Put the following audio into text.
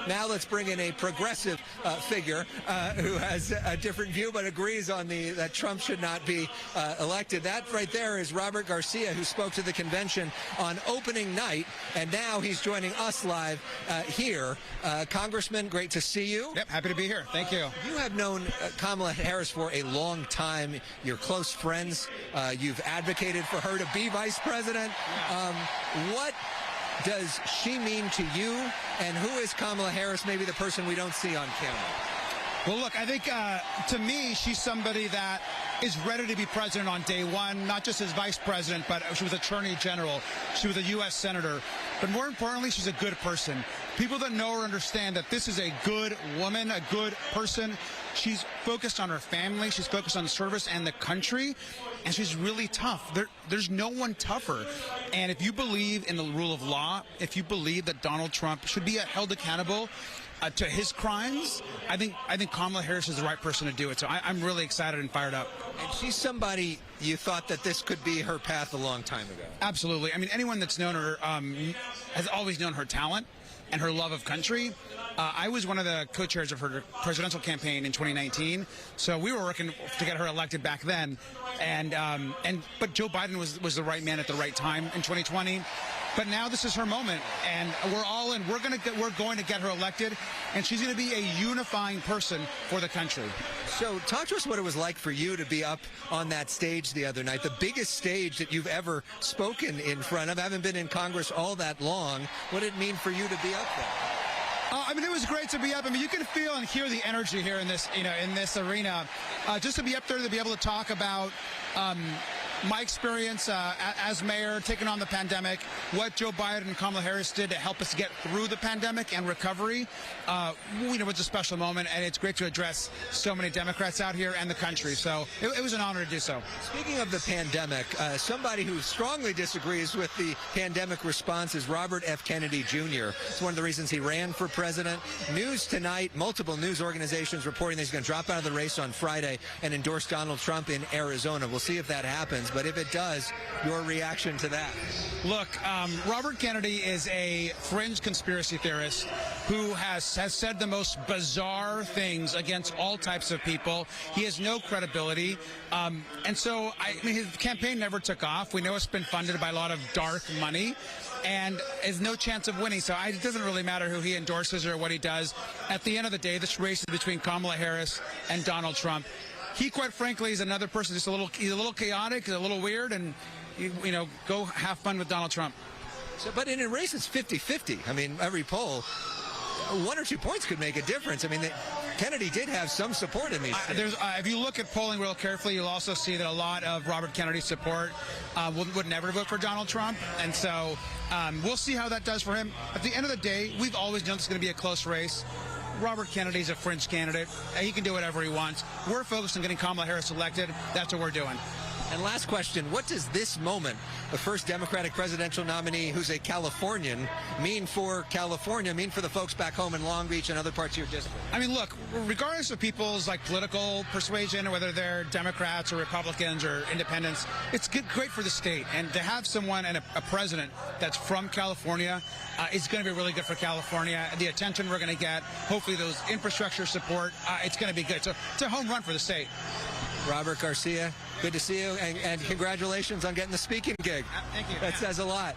Now let's bring in a progressive figure who has a different view but agrees on that Trump should not be elected. That right there is Robert Garcia, who spoke to the convention on opening night, and now he's joining us live here. Congressman, great to see you. Yep, happy to be here. Thank you. You have known Kamala Harris for a long time. You're close friends. You've advocated for her to be vice president. What does she mean to you, and who is Kamala Harris, maybe the person we don't see on camera? Well, look, I think to me, she's somebody that is ready to be president on day one, not just as vice president, but she was attorney general. She was a U.S. senator. But more importantly, she's a good person. People that know her understand that this is a good woman, a good person. She's focused on her family. She's focused on service and the country. And she's really tough. There's no one tougher. And if you believe in the rule of law, if you believe that Donald Trump should be held accountable to his crimes, I think Kamala Harris is the right person to do it. So I'm really excited and fired up. And she's somebody you thought that this could be her path a long time ago. Absolutely. I mean, anyone that's known her has always known her talent and her love of country. I was one of the co-chairs of her presidential campaign in 2019, so we were working to get her elected back then. But Joe Biden was the right man at the right time in 2020. But now this is her moment, and we're all in. We're going to get her elected, and she's going to be a unifying person for the country. So talk to us what it was like for you to be up on that stage the other night, the biggest stage that you've ever spoken in front of. I haven't been in Congress all that long. What did it mean for you to be up there? I mean, it was great to be up. I mean, you can feel and hear the energy here in this, in this arena. Just to be up there, to be able to talk about my experience as mayor, taking on the pandemic, what Joe Biden and Kamala Harris did to help us get through the pandemic and recovery, it was a special moment, and it's great to address so many Democrats out here and the country. So it was an honor to do so. Speaking of the pandemic, somebody who strongly disagrees with the pandemic response is Robert F. Kennedy Jr. It's one of the reasons he ran for president. News tonight, multiple news organizations reporting that he's going to drop out of the race on Friday and endorse Donald Trump in Arizona. We'll see if that happens. But if it does, your reaction to that? Look, Robert Kennedy is a fringe conspiracy theorist who has said the most bizarre things against all types of people. He has no credibility. And so, his campaign never took off. We know it's been funded by a lot of dark money and has no chance of winning. So it doesn't really matter who he endorses or what he does. At the end of the day, this race is between Kamala Harris and Donald Trump. He, quite frankly, is another person, he's a little chaotic, he's a little weird, and, go have fun with Donald Trump. So, but in a race, it's 50-50. I mean, every poll, 1 or 2 points could make a difference. I mean, Kennedy did have some support in these states. If you look at polling real carefully, you'll also see that a lot of Robert Kennedy's support would never vote for Donald Trump. And so we'll see how that does for him. At the end of the day, we've always known it's going to be a close race. Robert Kennedy's a fringe candidate. He can do whatever he wants. We're focused on getting Kamala Harris elected. That's what we're doing. And last question, what does this moment, the first Democratic presidential nominee who's a Californian, mean for California, mean for the folks back home in Long Beach and other parts of your district? I mean, look, regardless of people's political persuasion, or whether they're Democrats or Republicans or independents, it's great for the state. And to have someone and a president that's from California is going to be really good for California. The attention we're going to get, hopefully those infrastructure support, it's going to be good. So it's a home run for the state. Robert Garcia, good to see you, and congratulations on getting the speaking gig. Thank you. That says a lot.